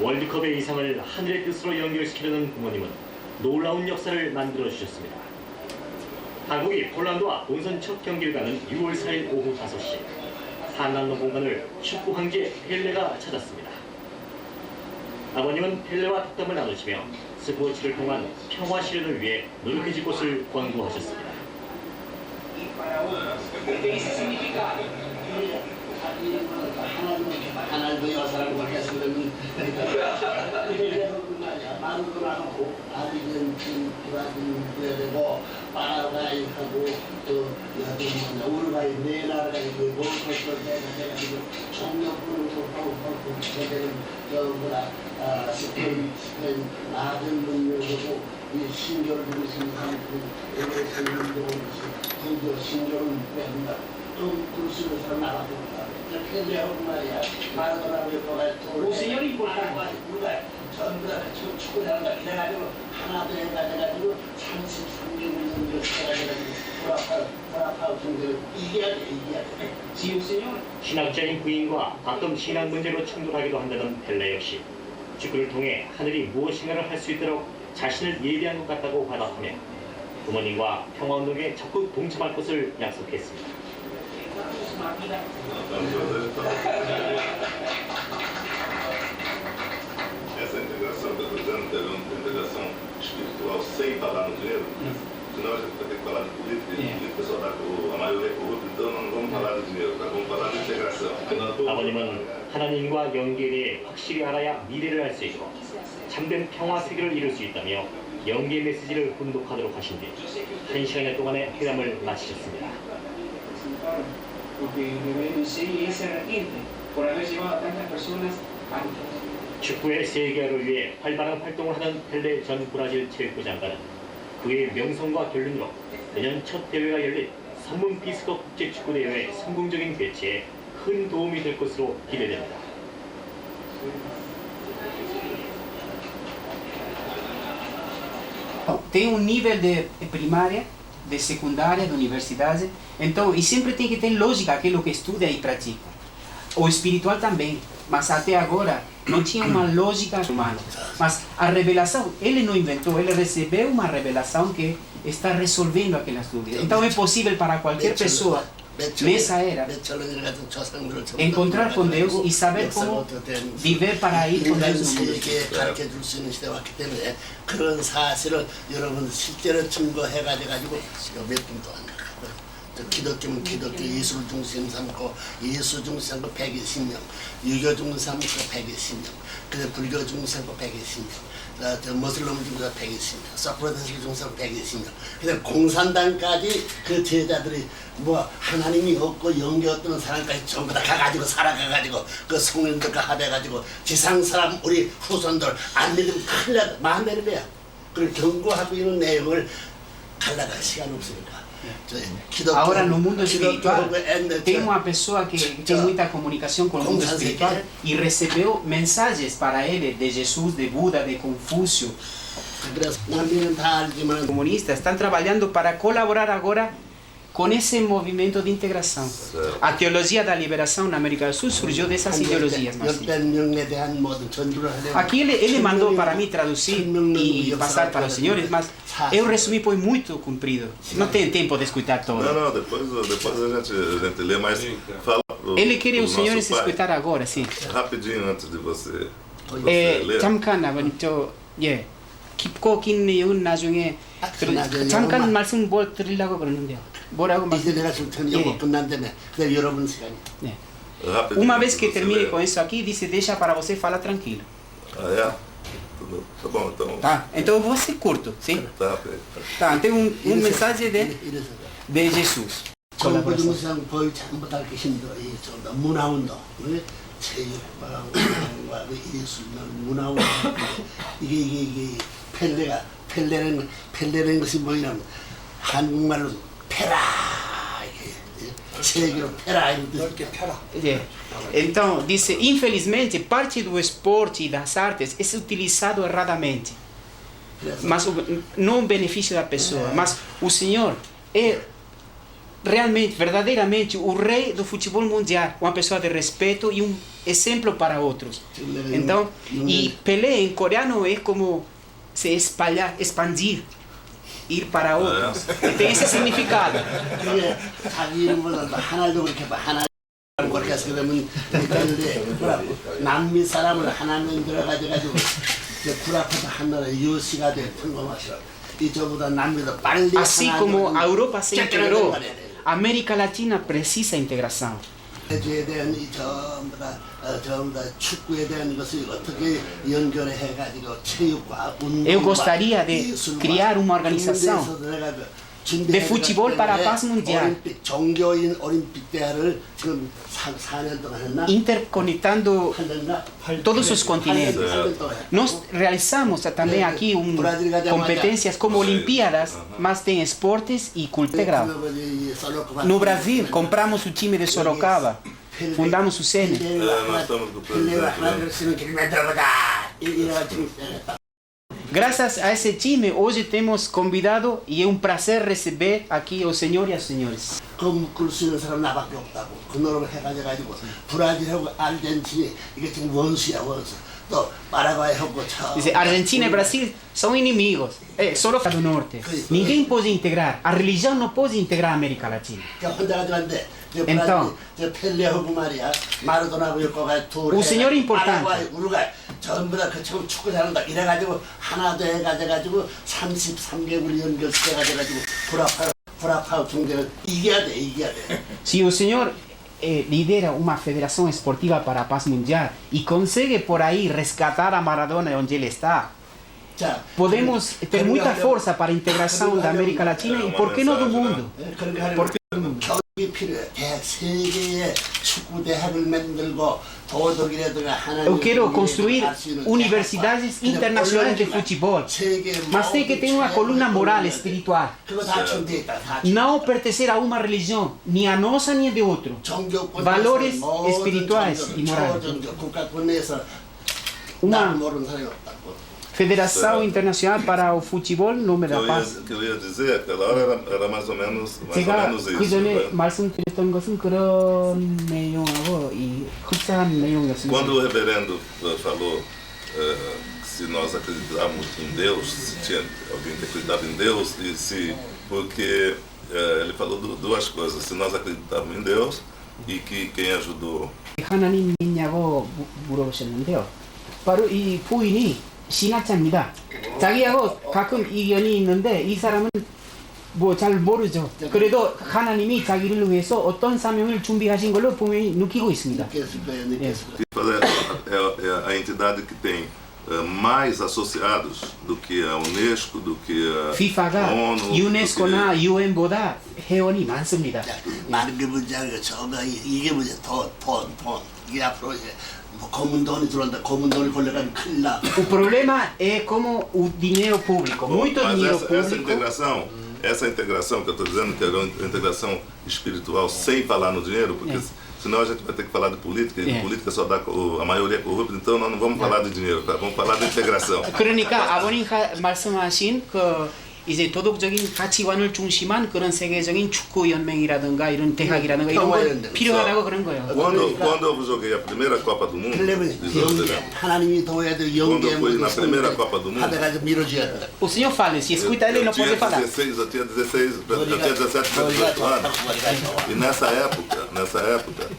월드컵의 이상을 하늘의 뜻으로 연결시키려는 부모님은 놀라운 역사를 만들어주셨습니다. 한국이 폴란드와 본선 첫 경기를 가는 6월 4일 오후 5시 한남동 공간을 축구 황제 펠레가 찾았습니다. 아버님은 펠레와 덕담을 나누시며 스포츠를 통한 평화 실현을 위해 노력해질 것을 권고하셨습니다. 하나님의 여사라고 하겠으면 마음도 나고 아비는 브라질해야 되고 파라과이하고 또 우루과이 네 나라가 있고 월드컵을 해가지고 총력으로 하고 세계는 스페인 낮은 문명이고 이 신조를 들으시는 사람들이 드디어 신조를 뺀다. 좀 kursi besar nalar kita. Jadi dia rumah ya, malam orang berpakaian tua. Usianya ini bukan bukan. 전부다 축구 나라가 이래가지고 하나 둘 해가지고 33년 돌아파고 중대를 이겨야 돼. 지우세요. 신학자인 부인과 가끔 신앙 문제로 충돌하기도 한다던 펠레 역시 축구를 통해 하늘이 무엇인가를 할 수 있도록 자신을 예비한 것 같다고 화답하며 부모님과 평화운동에 적극 동참할 것을 약속했습니다. Essa integração que eu estou dizendo deve uma integração espiritual sem falar no dinheiro. Senão a gente vai ter que falar de política e o pessoal a maioria é corrupta, então não vamos falar de dinheiro, tá? Vamos falar de integração. 아버님은 하나님과 연계에 대해 확실히 알아야 미래를 알 수 있고 참된 평화 세계를 이룰 수 있다며 연계 메시지를 훈독하도록 하신 뒤 1시간 동안의 회담을 마치셨습니다. 축구의 세계화를 위해 활발한 활동을 하는 펠레 전 브라질 체육부 장관은 그의 명성과 결론으로 내년 첫 대회가 열린 선문 비스컵 국제축구대회 성공적인 개최에 큰 도움이 될 것으로 기대됩니다. Tem nível de primária, de secundária, de universidade, então, e sempre tem que ter lógica aquilo que estuda e pratica. O espiritual também, mas até agora não tinha uma lógica humana. Mas a revelação, ele não inventou, ele recebeu uma revelação que está resolvendo aquelas dúvidas. Então é possível para qualquer pessoa nessa era encontrar com Deus e saber como viver para ir com Deus no mundo. 가르쳐 줄 수 있는 시대 왔기 때문에 그런 사실을 여러분 실제로 증거해가지고 몇 분도 안 가고 기독교는 기독교 예수를 중심 삼고 예수 중심 삼고 120명, 유교 중심 삼고 120명, 그다음 불교 중심 삼고 120명, 모슬렘 중심 120명, 서프라데스 중심 120명, 그다음 공산당까지 그 제자들이 뭐 하나님이 없고 영계 없던 사람까지 전부 다 가가지고 살아가가지고 그 성인들과 합해가지고 지상 사람 우리 후손들 안 믿으면 큰일 나다 마음대로 돼요. 그걸 경고하고 있는 내용을 갈라갈 시간 없으니까. Agora no mundo espiritual tem uma pessoa que tem muita comunicação com o mundo espiritual e recebeu mensagens para ele de Jesus, de Buda, de Confúcio. Comunistas estão trabalhando para colaborar agora com esse movimento de integração. A teologia da liberação na América do Sul surgiu dessas ideologias. Aqui ele mandou para mim traduzir e passar para os senhores, mas eu resumi, foi muito comprido. Não tem tempo de escutar todo. Não, depois a gente lê, mas fala pro ele queria os senhores escutar agora, sim. Rapidinho antes de você ler. 잠깐 아버님 예 깊고 긴 내용은 나중에 잠깐 말씀 뭐 드리려고 그러는데요. 뭐라고 이제 내가 줄 테니 이거 끝난다며. 그다음 여러분 시간이. 네. Uma vez que termine com isso aqui, disse deixa para você falar tranquilo. Ah, é? Tá bom, então. Tá, então eu vou ser curto, sim? Tá, tem mensagem de Jesus. 정부 중상 거의 전부 다 계신다. 이 문화운동, 체육과 예술만 문화운동. 이게 펠레는 것이 뭐냐면 한국말로 페라 세계로 페라 이렇게 페라. Então, disse, infelizmente, parte do esporte e das artes é utilizado erradamente. Mas não o benefício da pessoa. Mas o Senhor é realmente, verdadeiramente, o rei do futebol mundial. Uma pessoa de respeito e ejemplo para otros. Entonces, y Pelé en coreano es como se espalha, expandir, ir para otros. Tiene ese significado. 그게 자기 이름보다 하나도 그렇게 하나 그렇게 해서 그러면 되는데 남미 사람을 하나 만들어가지고 구라파도 하나로 유시가 될 통과마시라 이저보다 남미도 빨리 Así como Europa se integró, América Latina precisa integración. 제주에 대한 이 전부 다 축구에 대한 것을 어떻게 연결해 가지고 체육과 운동과 Eu gostaria de criar uma organização de futebol para a paz mundial, 올림픽 종교인 올림픽 대회를 지금 4년 동안 했나? interconectando 한다나? todos os continentes. Nós realizamos também aqui competências como Olimpíadas, mas tem esportes e cultura integral. No Brasil, compramos o time de Sorocaba, fundamos o Sene. Graças a esse time, hoje temos convidado e é um prazer receber aqui o senhor e as senhores. 그 묶을 수 있는 사람 나밖에 없다고 그 노력을 해가지고 브라질하고 아르헨티나 이게 지금 원수야 원수 또 파라과이하고 저 Dice, Argentina e Brasil são inimigos, só do norte. Ninguém pode integrar, a religião não pode integrar a América Latina. 혼자 가져간데 Então, 저 펠레하고 말이야 마라도나하고 여거가 둘 O senhor é importante. 파라과이 우루과이 전부 다 그처럼 축구 잘한다 이래가지고 하나 더 해가지고 33개국을 연결시켜가지고 구라파 중대를 이겨야 돼 se o senhor lidera uma federação esportiva para a paz mundial e consegue por aí resgatar a Maradona onde ele está, 자, podemos ter muita força para a integração da América Latina e por que não do mundo? 그러니까 하려면 교육이 필요해. 세계의 축구 대학을 만들고 도덕이라든가 하나님 Eu quero construir universidades internacionais de futebol, mas tem que ter uma coluna moral, espiritual. 그거 다 준비돼 있다. 다 Não pertencer a uma religião, nem a nossa nem a de outro. Valores espirituais e morais. 국가권 내에서 Uma 모르는 사람이 없다고. Federação Internacional para o Futebol Número da Paz. que eu ia dizer, aquela hora era mais ou menos 제가 isso. 그 전에 말씀드렸던 것은 그런 내용하고 이 흡사한 내용이었습니다. Quando o reverendo falou se nós acreditávamos em Deus, se tinha alguém que acreditava em Deus, e se porque ele falou duas coisas, se nós acreditávamos em Deus e que quem ajudou 하나님 믿냐고 물어보셨는데요. 바로 이 부인이 신학자입니다. 자기하고 가끔 이견이 있는데 이 사람은 뭐 잘 모르죠. 그래도 하나님이 자기를 위해서 어떤 사명을 준비하신 걸로 분명히 느끼고 있습니다. é a entidade que tem mais associados do que a Unesco, do que a FIFA가 ONU, 유네스코나 유엔보다 회원이 많습니다. 많은 게 문제가 저거 이게 문제 돈 이게 앞으로 이제 뭐 검은 돈이 들어온다 검은 돈이 걸려가면 큰일 나. O problema é como o dinheiro público, muito Mas dinheiro essa público. essa integração que eu estou dizendo, que é uma integração espiritual sem falar no dinheiro, porque senão a gente vai ter que falar de política, e política só dá a maioria corrupta, então nós não vamos falar de dinheiro, tá? Vamos falar de integração. 그러니까 아버님 말씀하신 그 이제 도덕적인 가치관을 중심한 그런 세계적인 축구 연맹이라든가 이런 대학이라든가 이런 거 필요하다고 그런 거예요. Quando eu joguei a primeira Copa do Mundo, 하나님이 도와야 돼 연계 하다가 밀어줘야 돼. O senhor fala, se escuta ele não pode falar. Eu tinha 17, 18 anos. E nessa época,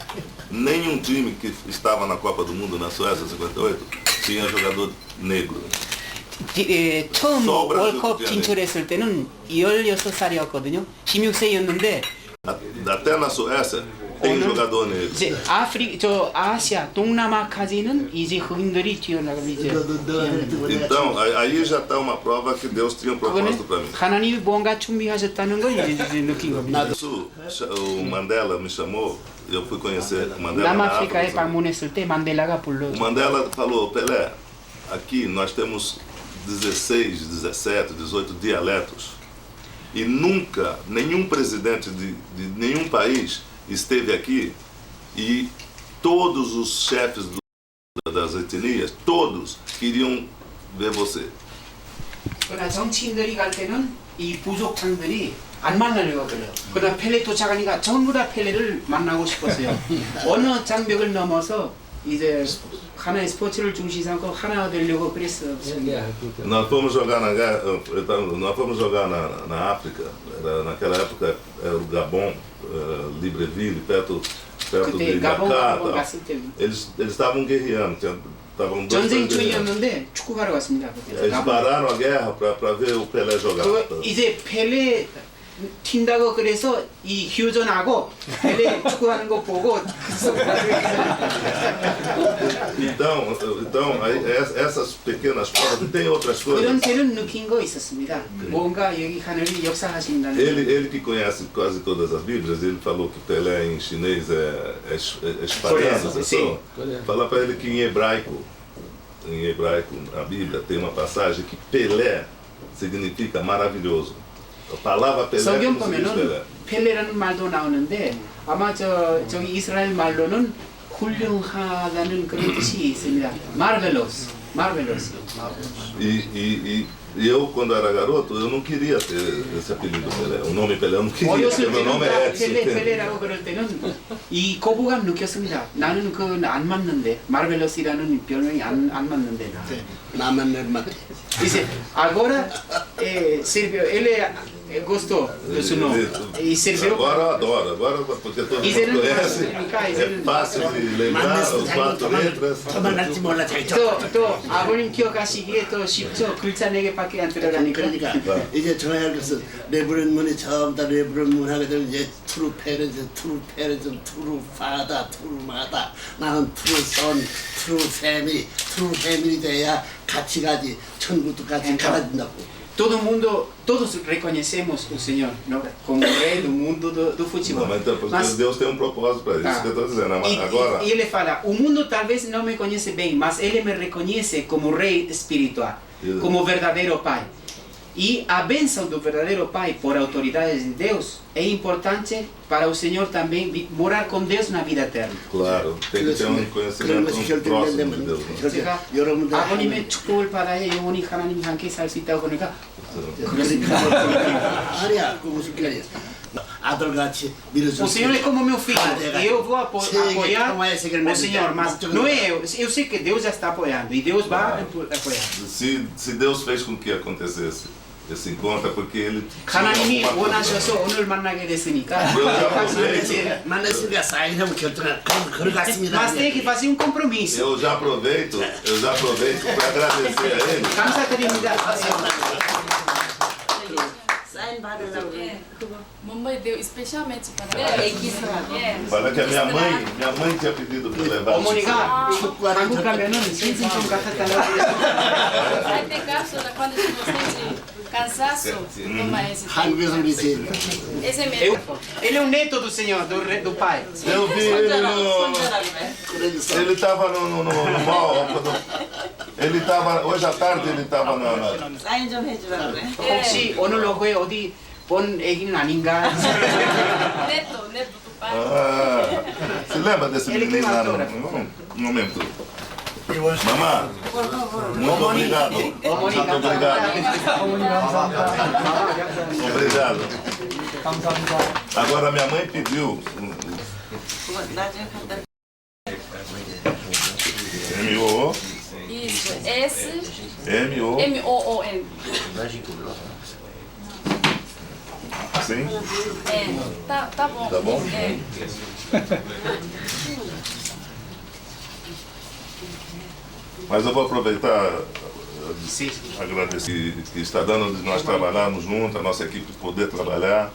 nenhum time que estava na Copa do Mundo na Suécia 58 tinha jogador negro. 처음 월컵 진출했을 때는 16살이었거든요. 16세였는데 Até na Suécia tem jogador negro. 이제 아시아, 동남아까지는 이제 흑인들이 뛰어나가면 이제 Então, aí já está uma prova que Deus tinha um propósito para mim. 하나님이 뭔가 준비하셨다는 걸 이제 느낀 겁니다. O Mandela me chamou, eu fui conhecer o Mandela. 남아프리카에 방문했을 때 만델라가 불러. O Mandela falou, Pelé, aqui nós temos 16, 17, 18 dialetos e nunca nenhum presidente de nenhum país esteve aqui e todos os chefes das etnias, todos queriam ver você. 그러나 정치인들이 갈 때는 이 부족장들이 안 만나려고 그래요. 그러나 펠레 도착하니까 전부 다 펠레를 만나고 싶었어요. 어느 장벽을 넘어서 이제 하나의 스포츠를 중심 삼고 하나 되려고 그랬습니다. Nós fomos jogar na guerra, nós fomos jogar na África, naquela época era o Gabon, Libreville, perto 그때 de 가본 Dakar. 갔을 때 Eles estavam guerreando, estavam dois 전쟁 países guerreando. 중이었는데 축구하러 갔습니다. 그때. Eles pararam a guerra para ver o Pelé jogar. 그 이제 펠레 튄다고 그래서 이 휴전하고 펠레 축구하는 거 보고 Então aí, essas pequenas provas, e tem outras 그런 coisas. 때는 느낀 거 있었습니다. 뭔가 여기 하늘이 역사하신다는 Ele que conhece quase todas as Bíblias, ele falou que Pelé em chinês é espalhando. Sim. Fala para ele que em hebraico, a Bíblia tem uma passagem que Pelé significa maravilhoso. A palavra Pelé 성경 não significa Pelé. 보면은 펠레라는 말도 나오는데 아마 저기 이스라엘 말로는 훌륭하다는 그런 뜻이 있습니다. Marvelous. E eu, quando era garoto, eu não queria ter esse apelido Pelé. O nome Pelé eu não queria, porque 어렸을 meu 때는 nome é Edson. 펠레라고 그럴 때는 이 거부감 느꼈습니다. 나는 그 안 맞는데 마르벨러스라는 별명이 안 맞는데. 나만 내 맛. Dice, agora Silvio, ele gostou do seu nome. E serviu. Agora eu adoro, agora porque todo mundo 이제는 conhece, é fácil de lembrar as quatro letras. 저만 할지 몰라 자기 또 아버님 기억하시기에 또 쉽죠. 글자 4개밖에 안 들어가니까. 그러니까 이제 저야 그래서 레브런문이 처음부터 레브런문 하게 되면 이제 트루 페렌즈, 트루 파다, 트루 마다. 나는 트루 선, 트루 패밀리 돼야 같이 가지. 천국도 같이 가진다고. Todo mundo, todos reconhecemos o Senhor, não? Como rei do mundo do Não, futebol. mas então, porque Deus tem um propósito para isso, que eu estou dizendo. Agora, E ele fala, o mundo talvez não me conhece bem, mas ele me reconhece como rei espiritual, como verdadeiro pai. E a bênção do verdadeiro pai por autoridades de Deus é importante para o Senhor também morar com Deus na vida eterna. claro, tem que ter um 그런 conhecimento 것이 próximo de 결정되면 Deus. 제가 여러분들 아버님의 축복을 받아야 영원히 하나님 함께 살 수 있다고 그러니까 아니야 그 무슨 말이야 아들같이 밀어줄 o Senhor é como meu filho, e eu vou apoiar o Senhor, mas não é eu sei que Deus já está apoiando e Deus vai apoiar. Se Deus fez com que acontecesse esse encontro, é porque Ele tinha 하나님이 alguma coisa. 원하셔서 오늘 만나게 됐으니까 만났으니까 사인하면 결정할 그런 것 같습니다. mas tem que fazer um compromisso. Eu já aproveito para agradecer a Ele. 감사드립니다. 사인 받으려고 Mamãe deu especialmente para Fala que a minha mãe tinha pedido para levar. 어머니가 한국 가면은 신신 좀 같았다고 Vai ter cápsula quando a gente sente cansaço, toma esse. 한국에서 우리 제일 Esse é mesmo. Ele é o neto do Senhor, do Pai. Eu vi ele 그래서 ele estava no mall. Ele estava, hoje à tarde ele estava na. 사인 좀 해주라 그래. 혹시 오늘 오후에 어디 본 애기는 아닌가? Neto do pai. Ah, se lembra desse Ele menino lá que no momento? Mamãe, muito obrigado. 어머니 Muito obrigado. Obrigado. Agora minha mãe pediu 그거 나중에 갖다 M-O, Isso, S M-O, M-O-O-N. sim? É, tá bom. Tá bom? É. Mas eu vou aproveitar Sim. agradecer que está dando de nós trabalharmos juntos, a nossa equipe poder trabalhar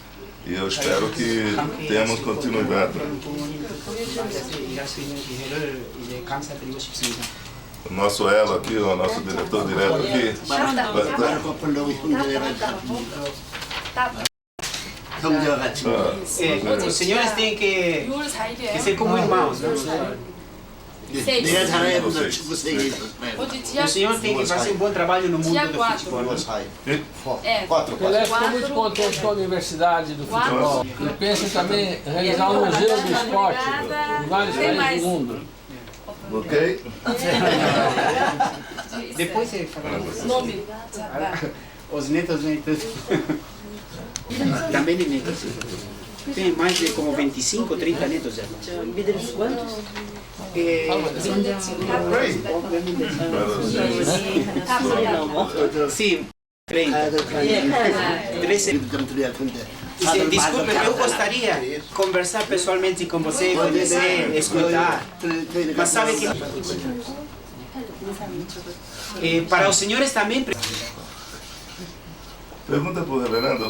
e eu espero que tenhamos continuidade. 일할 수 있는 기회를 이제 감사드리고 싶습니다. O nosso elo aqui, o nosso diretor direto aqui, 말을 거꾸로 형제가지고 형제와 같이 Os senhores têm que 6월 4일이에요. ser como irmãos. 내가 잘해야 된다 축구 세계에서 Hoje O dia senhor tem que fazer um bom trabalho no mundo do futebol. é, Pelé ficou muito contente com a Universidade do Futebol. E pensa em também realizar um museu do esporte em vários países do mundo. ok? Depois ele fala. nome. Os netos vêm tudo. Também de netos. Tem mais de como 25, 30 netos já. 믿을 수 Sí, 30. 가야 될 거 아니에요. 13. 좀 드려야 텐데. Dice, disculpe, eu gostaria de conversar pessoalmente com você, conhecer, escutar. Mas sabe que para os senhores também. Pergunta pro reverendo,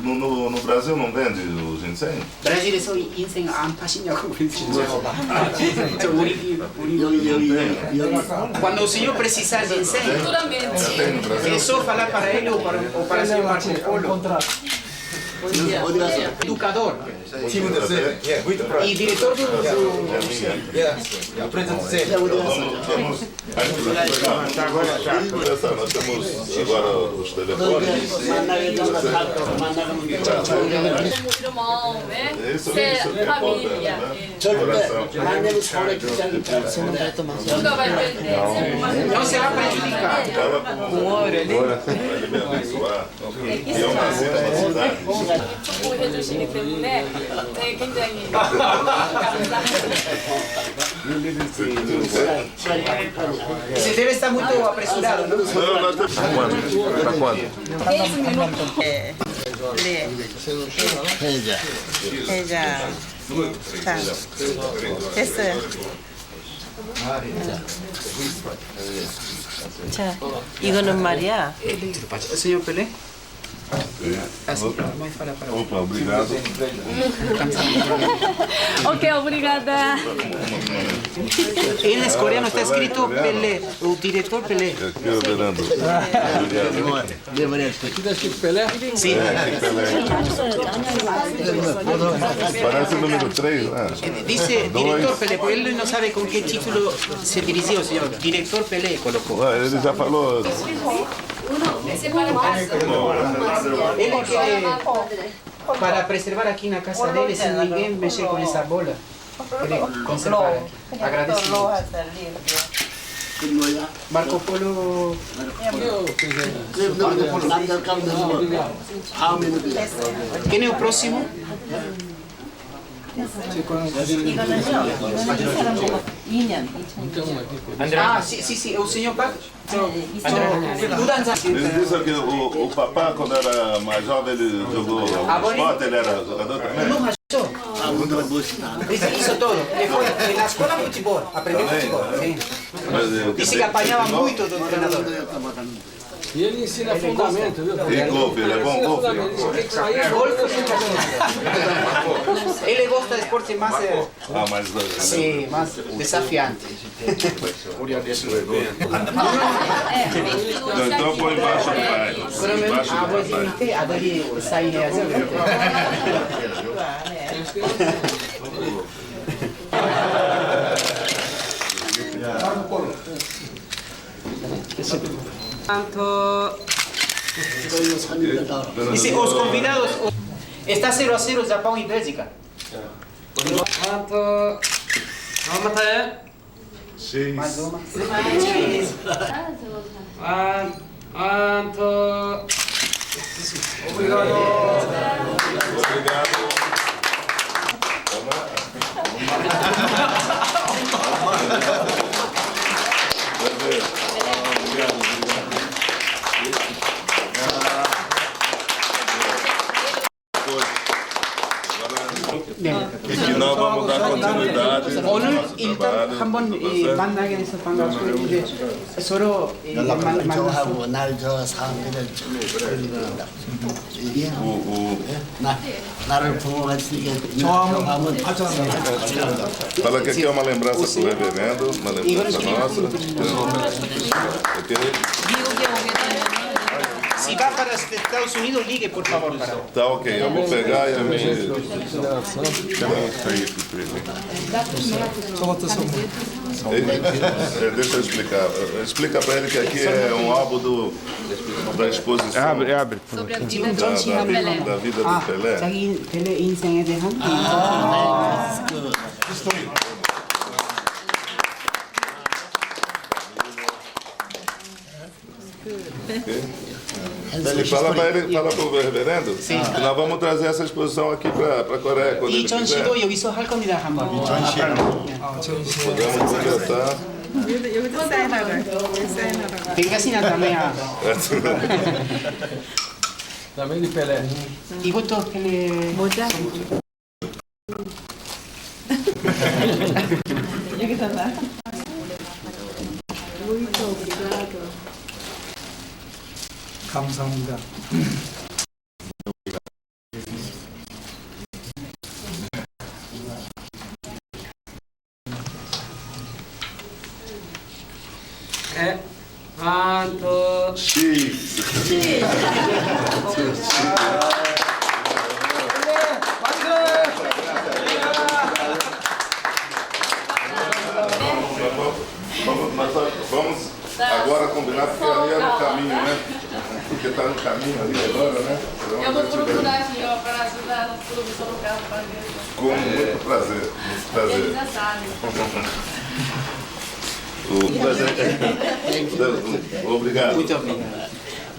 no Brasil não vende o ginseng? 브라질에서 인생 안 파시냐고 그러시죠. 저 우리 Quando o senhor precisar de ginseng, Futuramente. é só falar para ele ou para o senhor Marco Polo. 어디 가서? Educador Time descer, muito e prático. diretor do Apresenta você. Nós temos agora os telefones. irmão, né? Isso, Ser isso que família. 절대 만나면 서울에 귀찮은 personne. Nunca vai perder. não será prejudicado. Estava com me abençoar. E eu nasci numa cidade. 축복해 주시기 때문에 네, 굉장히 감사합니다. Você deve estar muito apressurado, não? Não, nós temos. Para quando? 15 minutos. 네. 해자. 해자. 자, 됐어요. 자, 이거는 말이야. O senhor Pelé? Assim, vai falar para o Opa, obrigado. Ok, obrigada. Em coreano está escrito Pelé, o diretor Pelé. Aqui, o Fernando. Aqui tá escrito Pelé? Sim. Parece o número 3, né? Dice director Pelé, porque ele não sabe com que título se dirigiu o senhor. Director Pelé colocou. Ah, ele já falou. Esse para casa. Ele quer, para preservar aqui na casa dele, sem ninguém mexer com essa bola, ele conservar aqui. Agradecimento. 그 뭐야? Marco Polo, 남자 가운데 뭐 다음에는 그 quem é o próximo? Ah, sim, o senhor Paco. Mudança. Ele disse que o papá, quando era mais jovem, ele jogou esporte, ele era jogador também. Não rachou. 아, 운동을 멋있다. Dice, hizo todo. Ele foi na escola futebol, aprendeu futebol. Sim. Mas, Dice que apanhava muito do treinador. E ele ensina fundamento, viu? E golfe, ele é bom golfe. Fundamento. Isso tem que sair. Ele gosta de esporte mais, Ah, mas. sim, mais desafiante. Não, então põe embaixo do pai. 그러면 Embaixo do pai. 아버지한테 아들이 사인해야죠. Tanto 이거 산이다. dice os convidados está 0-0 Japão e Bélgica. Tanto mais uma. Tanto obrigado. Obrigado. E que nós vamos dar continuidade 오늘 ao 일단 trabalho. 한번 만나게 돼서 반갑고요. 이제 서로 연락을 만나서 좋아하고 날 저 사람들을 올리는다. 나를 부모했으니까 좋아하면 Fala que aqui é uma lembrança pro reverendo, uma lembrança nossa. Ok? 미국에 오게 되면 si va para Estados Unidos, ligue por favor para. Tá ok, eu vou pegar e a gente. Deixa eu explicar. Explica pra ele que aqui é um álbum da exposição Abre. Sobre a vida de Pelé. da vida do Pelé. 자기 펠레 인생에 대한 Ele fala pro reverendo que nós vamos trazer essa exposição aqui para a Coreia quando 이 ele quiser. 전시도 여기서 할 겁니다 한번. Podemos completar. 여기도 사인하라. 사인하라. 뱅가시나 다음에야. Também de Pelé. 이것도 펠레. 모자. 여기다 놔. 감사합니다. Quanto? X. Vamos agora combinar porque ali é no caminho, né? Porque está no caminho ali agora, né? Eu vou procurar aqui, ó, para ajudar no professor no carro para ver. Com muito prazer, muito prazer. Eles já sabem. Obrigado. Muito obrigado.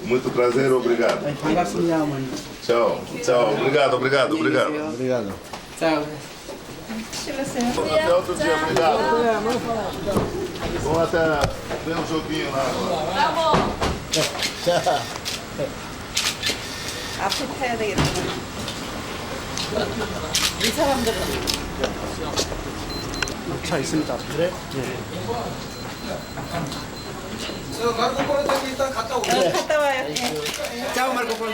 Muito prazer, obrigado. 반갑습니다 어머니. Tchau, tchau. Obrigado, obrigado, obrigado. Obrigado. 자. Até outro dia, obrigado. Vamos até ver um joguinho lá agora. Tá bom. 앞에 타야 되겠다. 이 사람들은 차 있습니다. 그래? 갔다 와요. 자 마르코 폴.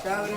자 그래.